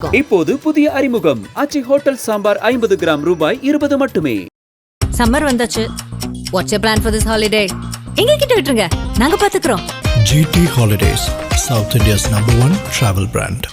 இப்போது புதிய அறிமுகம் ஆச்சி ஹோட்டல் சாம்பார் 50 கிராம் ரூபாய் 20 மட்டுமே. சம்மர் வந்தாச்சு. What's your plan for this holiday? எங்க கிட்ட விட்டுருங்க, நாங்க பாத்துக்கிறோம். GT Holidays, South India's #1 travel brand.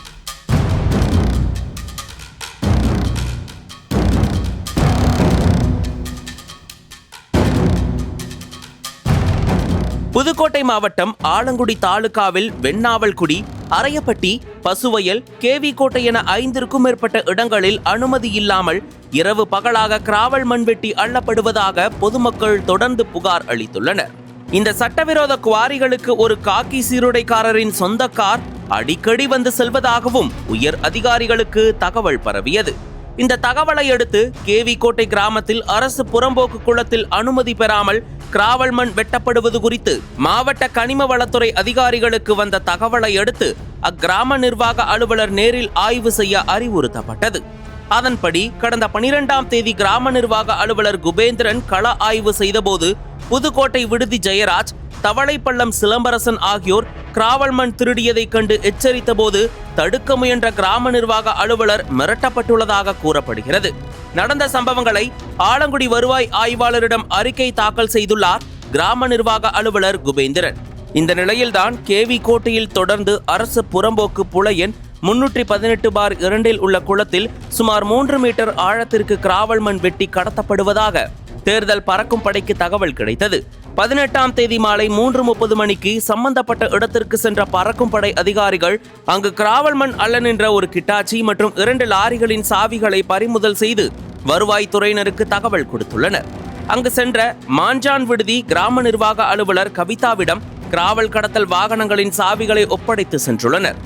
Pudukkottai மாவட்டம் ஆலங்குடி தாலுகாவில் வெண்ணாவல்குடி, அரையப்பட்டி, பசுவயல், கேவி கோட்டை என 5க்கும் மேற்பட்ட இடங்களில் அனுமதி இல்லாமல் இரவு பகலாக கிராவல் மண்வெட்டி அள்ளப்படுவதாக பொதுமக்கள் தொடர்ந்து புகார் அளித்துள்ளனர். இந்த சட்டவிரோத குவாரிகளுக்கு ஒரு காக்கி சீருடைக்காரரின் சொந்த கார் அடிக்கடி வந்து செல்வதாகவும் உயர் அதிகாரிகளுக்கு தகவல் பரவியது. இந்த தகவலை அடுத்து கேவி கோட்டை கிராமத்தில் அரசு புறம்போக்கு குளத்தில் அனுமதி பெறாமல் கிராவல் மண் வெட்டப்படுவது குறித்து மாவட்ட கனிம வளத்துறை அதிகாரிகளுக்கு வந்த தகவலை அடுத்து அக்கிராம நிர்வாக அலுவலர் நேரில் ஆய்வு செய்ய அறிவுறுத்தப்பட்டது. அதன்படி கடந்த 12ஆம் தேதி கிராம நிர்வாக அலுவலர் குபேந்திரன் கள ஆய்வு செய்தபோது புதுக்கோட்டை விடுதி ஜெயராஜ், தவளைப்பள்ளம் சிலம்பரசன் ஆகியோர் கிராவல் மண் திருடியதைக் கண்டு எச்சரித்த போது தடுக்க முயன்ற கிராம நிர்வாக அலுவலர் மிரட்டப்பட்டுள்ளதாக கூறப்படுகிறது. நடந்த சம்பவங்களை ஆலங்குடி வருவாய் ஆய்வாளரிடம் அறிக்கை தாக்கல் செய்துள்ளார் கிராம நிர்வாக அலுவலர் குபேந்திரன். இந்த நிலையில்தான் கேவி கோட்டையில் தொடர்ந்து அரசு புறம்போக்கு புல எண் 318/2 உள்ள குளத்தில் சுமார் 3 மீட்டர் ஆழத்திற்கு கிராவல் மண் வெட்டி கடத்தப்படுவதாக தேர்தல் பறக்கும் படைக்கு தகவல் கிடைத்தது. 18ஆம் தேதி மாலை 3:30 மணிக்கு சம்பந்தப்பட்ட இடத்திற்கு சென்ற பறக்கும் படை அதிகாரிகள் அங்கு கிராவல் மண் அள்ள நின்ற ஒரு கிட்டாச்சி மற்றும் 2 லாரிகளின் சாவிகளை பறிமுதல் செய்து வருவாய்த்துறையினருக்கு தகவல் கொடுத்துள்ளனர். அங்கு சென்ற மாஞ்சான் விடுதி கிராம நிர்வாக அலுவலர் கவிதாவிடம் கிராவல் கடத்தல் வாகனங்களின் சாவிகளை ஒப்படைத்து சென்றுள்ளனர்.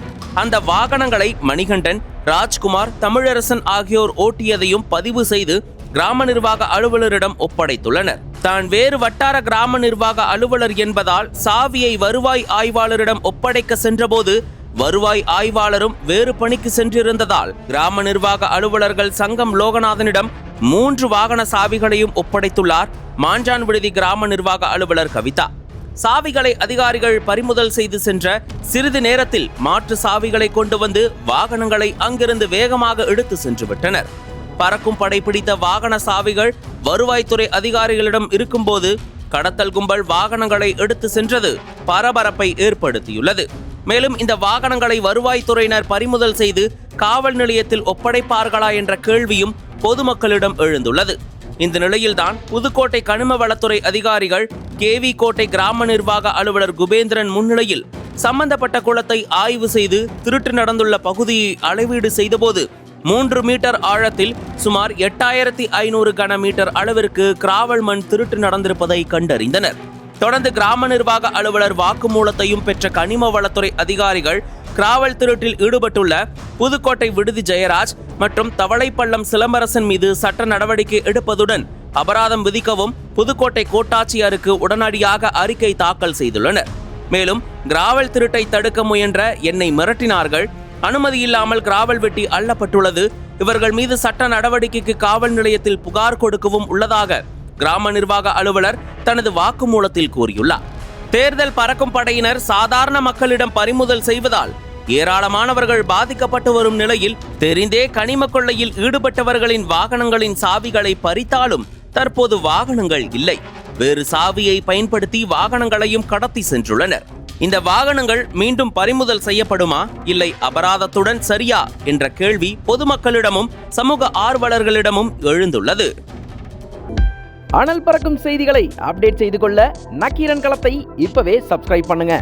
அந்த வாகனங்களை மணிகண்டன், ராஜ்குமார், தமிழரசன் ஆகியோர் ஓட்டியதையும் பதிவு செய்து கிராம நிர்வாக அலுவலரிடம் ஒப்படைத்துள்ளனர். தான் வேறு வட்டார கிராம நிர்வாக அலுவலர் என்பதால் சாவியை வருவாய் ஆய்வாளரிடம் ஒப்படைக்க சென்றபோது வருவாய் ஆய்வாளரும் வேறு பணிக்கு சென்றிருந்ததால் கிராம நிர்வாக அலுவலர்கள் சங்கம் லோகநாதனிடம் 3 வாகன சாவிகளையும் ஒப்படைத்துள்ளார் மாஞ்சான் விடுதி கிராம நிர்வாக அலுவலர் கவிதா. சாவிகளை அதிகாரிகள் பறிமுதல் செய்து சென்ற சிறிது நேரத்தில் மாற்று சாவிகளை கொண்டு வந்து வாகனங்களை அங்கிருந்து வேகமாக எடுத்து சென்று விட்டனர். பறக்கும் படை பிடித்த வாகன சாவிகள் வருவாய்த்துறை அதிகாரிகளிடம் இருக்கும்போது கடத்தல் கும்பல் வாகனங்களை எடுத்து சென்றது பரபரப்பை ஏற்படுத்தியுள்ளது. மேலும் இந்த வாகனங்களை வருவாய்த்துறையினர் பறிமுதல் செய்து காவல் நிலையத்தில் ஒப்படைப்பார்களா என்ற கேள்வியும் பொதுமக்களிடம் எழுந்துள்ளது. இந்த நிலையில்தான் புதுக்கோட்டை கனிம வளத்துறை அதிகாரிகள் கேவி கோட்டை கிராம நிர்வாக அலுவலர் குபேந்திரன் முன்னிலையில் சம்பந்தப்பட்ட குளத்தை ஆய்வு செய்து திருட்டு நடந்துள்ள பகுதியை அளவீடு செய்தபோது 3 மீட்டர் ஆழத்தில் சுமார் 8500 கன மீட்டர் அளவிற்கு கிராவல் மண் திருட்டு நடந்திருப்பதை கண்டறிந்தனர். தொடர்ந்து கிராம நிர்வாக அலுவலர் வாக்குமூலத்தையும் பெற்ற கனிம வளத்துறை அதிகாரிகள் கிராவல் திருட்டில் ஈடுபட்டுள்ள புதுக்கோட்டை விடுதி ஜெயராஜ் மற்றும் தவளைப்பள்ளம் சிலம்பரசன் மீது சட்ட நடவடிக்கை எடுப்பதுடன் அபராதம் விதிக்கவும் புதுக்கோட்டை கோட்டாட்சியருக்கு உடனடியாக அறிக்கை தாக்கல் செய்துள்ளனர். மேலும் கிராவல் திருட்டை தடுக்க முயன்ற என்னை மிரட்டினார்கள், அனுமதி இல்லாமல் கிராவல் வெட்டி அள்ளப்பட்டுள்ளது, இவர்கள் மீது சட்ட நடவடிக்கைக்கு காவல் நிலையத்தில் புகார் கொடுக்கவும் உள்ளதாக கிராம நிர்வாக அலுவலர் தனது வாக்குமூலத்தில் கூறியுள்ளார். தேர்தல் பறக்கும் படையினர் சாதாரண மக்களிடம் பறிமுதல் செய்வதால் ஏராளமானவர்கள் பாதிக்கப்பட்டு வரும் நிலையில் தெரிந்தே கனிம கொள்ளையில் ஈடுபட்டவர்களின் வாகனங்களின் சாவிகளை பறித்தாலும் தற்போது வாகனங்கள் இல்லை. வேறு சாவியை பயன்படுத்தி வாகனங்களையும் கடத்தி சென்றுள்ளனர். இந்த வாகனங்கள் மீண்டும் பறிமுதல் செய்யப்படுமா இல்லை அபராதத்துடன் சரியா என்ற கேள்வி பொதுமக்களிடமும் சமூக ஆர்வலர்களிடமும் எழுந்துள்ளது. அனல் பறக்கும் செய்திகளை அப்டேட் செய்து கொள்ள நக்கீரன் களத்தை இப்பவே சப்ஸ்கிரைப் பண்ணுங்க.